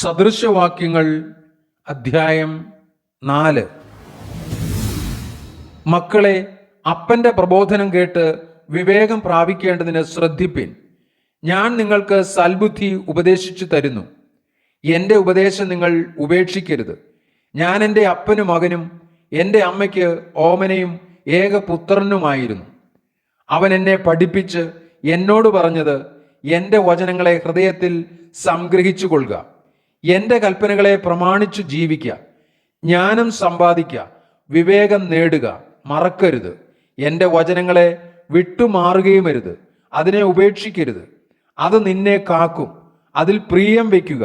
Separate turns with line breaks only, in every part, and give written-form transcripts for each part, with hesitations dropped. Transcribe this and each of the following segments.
സദൃശവാക്യങ്ങൾ അധ്യായം 4. മക്കളെ, അപ്പന്റെ പ്രബോധനം കേട്ട് വിവേകം പ്രാപിക്കേണ്ടതിന് ശ്രദ്ധിപ്പിൻ. ഞാൻ നിങ്ങൾക്ക് സൽബുദ്ധി ഉപദേശിച്ചു തരുന്നു. എൻ്റെ ഉപദേശം നിങ്ങൾ ഉപേക്ഷിക്കരുത്. ഞാൻ എൻ്റെ അപ്പനും മകനും എൻ്റെ അമ്മയ്ക്ക് ഓമനയും ഏകപുത്രനുമായിരുന്നു. അവൻ എന്നെ പഠിപ്പിച്ച് എന്നോട് പറഞ്ഞത്, എൻ്റെ വചനങ്ങളെ ഹൃദയത്തിൽ സംഗ്രഹിച്ചു കൊള്ളുക, എൻ്റെ കൽപ്പനകളെ പ്രമാണിച്ചു ജീവിക്കുക, ജ്ഞാനം സമ്പാദിക്കുക, വിവേകം നേടുക, മറക്കരുത്. എൻ്റെ വചനങ്ങളെ വിട്ടുമാറുകയുമരുത്, അതിനെ ഉപേക്ഷിക്കരുത്. അത് നിന്നെ കാക്കും, അതിൽ പ്രിയം വയ്ക്കുക,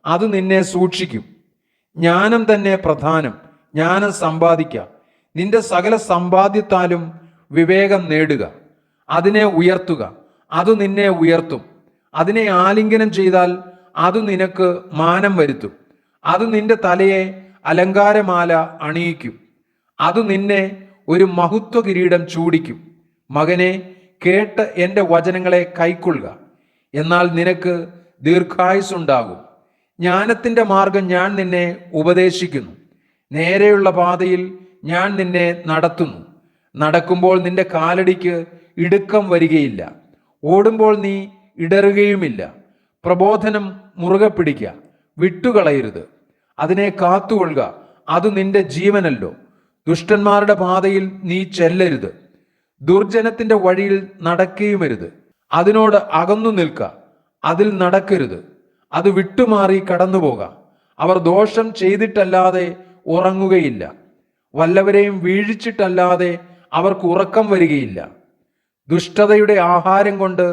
അത് നിന്നെ സൂക്ഷിക്കും. ജ്ഞാനം തന്നെ പ്രധാനം, ജ്ഞാനം സമ്പാദിക്കുക. നിന്റെ സകല സമ്പാദ്യത്താലും വിവേകം നേടുക, അതിനെ ഉയർത്തുക, അത് നിന്നെ ഉയർത്തും. അതിനെ ആലിംഗനം ചെയ്താൽ അത് നിനക്ക് മാനം വരുത്തും. അത് നിന്റെ തലയെ അലങ്കാരമാല അണിയിക്കും, അത് നിന്നെ ഒരു മഹത്വ കിരീടം ചൂടിക്കും. മകനെ, കേട്ട് എൻ്റെ വചനങ്ങളെ കൈക്കൊള്ളുക, എന്നാൽ നിനക്ക് ദീർഘായുസ്സുണ്ടാകും. ജ്ഞാനത്തിൻ്റെ മാർഗം ഞാൻ നിന്നെ ഉപദേശിക്കുന്നു, നേരെയുള്ള പാതയിൽ ഞാൻ നിന്നെ നടത്തുന്നു. നടക്കുമ്പോൾ നിന്റെ കാലടിക്ക് ഇടുക്കം വരികയില്ല, ഓടുമ്പോൾ നീ ഇടറുകയുമില്ല. പ്രബോധനം മുറുകെ പിടിക്കുക, വിട്ടുകളയരുത്, അതിനെ കാത്തുകൊള്ളുക, അത് നിന്റെ ജീവനല്ലോ. ദുഷ്ടന്മാരുടെ പാതയിൽ നീ ചെല്ലരുത്, ദുർജനത്തിന്റെ വഴിയിൽ നടക്കുകയുമരുത്. അതിനോട് അകന്നു നിൽക്ക, അതിൽ നടക്കരുത്, അത് വിട്ടുമാറി കടന്നുപോക. അവർ ദോഷം ചെയ്തിട്ടല്ലാതെ ഉറങ്ങുകയില്ല, വല്ലവരെയും വീഴിച്ചിട്ടല്ലാതെ അവർക്ക് ഉറക്കം വരികയില്ല. ദുഷ്ടതയുടെ ആഹാരം കൊണ്ട്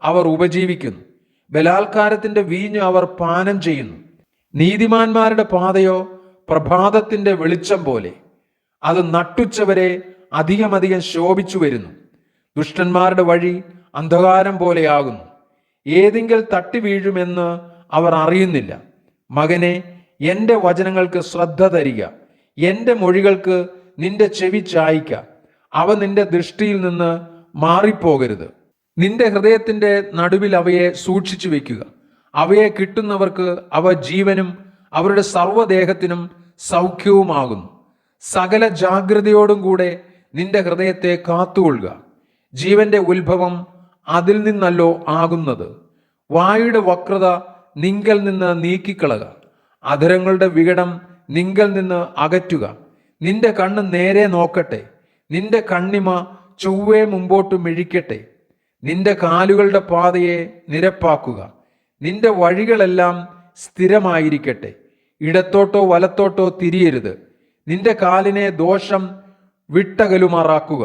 അവർ ഉപജീവിക്കുന്നു, ബലാത്കാരത്തിന്റെ വീഞ്ഞ് അവർ പാനം ചെയ്യുന്നു. നീതിമാന്മാരുടെ പാതയോ പ്രഭാതത്തിന്റെ വെളിച്ചം പോലെ, അത് നട്ടുച്ചവരെ അധികമധികം ശോഭിച്ചു വരുന്നു. ദുഷ്ടന്മാരുടെ വഴി അന്ധകാരം പോലെയാകുന്നു, ഏതെങ്കിൽ തട്ടി വീഴുമെന്ന് അവർ അറിയുന്നില്ല. മകനെ, എൻ്റെ വചനങ്ങൾക്ക് ശ്രദ്ധ തരിക, എൻ്റെ മൊഴികൾക്ക് നിന്റെ ചെവി ചായ്ക്ക. അവ നിന്റെ ദൃഷ്ടിയിൽ നിന്ന് മാറിപ്പോകരുത്. നിന്റെ ഹൃദയത്തിന്റെ നടുവിൽ അവയെ സൂക്ഷിച്ചു വെക്കുക. അവയെ കിട്ടുന്നവർക്ക് അവ ജീവനും അവരുടെ സർവ്വദേഹത്തിനും സൗഖ്യവുമാകുന്നു. സകല ജാഗ്രതയോടും കൂടെ നിന്റെ ഹൃദയത്തെ കാത്തുകൊള്ളുക, ജീവന്റെ ഉത്ഭവം അതിൽ നിന്നല്ലോ ആകുന്നത്. വായുടെ വക്രത നിങ്കൽ നിന്ന് നീക്കിക്കളക, അധരങ്ങളുടെ വികടം നിങ്കൽ നിന്ന് അകറ്റുക. നിന്റെ കണ്ണ് നേരെ നോക്കട്ടെ, നിന്റെ കണ്ണിമ ചൊവ്വേ മുമ്പോട്ട് മിഴിക്കട്ടെ. നിന്റെ കാലുകളുടെ പാതയെ നിരപ്പാക്കുക, നിന്റെ വഴികളെല്ലാം സ്ഥിരമായിരിക്കട്ടെ. ഇടത്തോട്ടോ വലത്തോട്ടോ തിരിയരുത്, നിന്റെ കാലിനെ ദോഷം വിട്ടകലുമാറാക്കുക.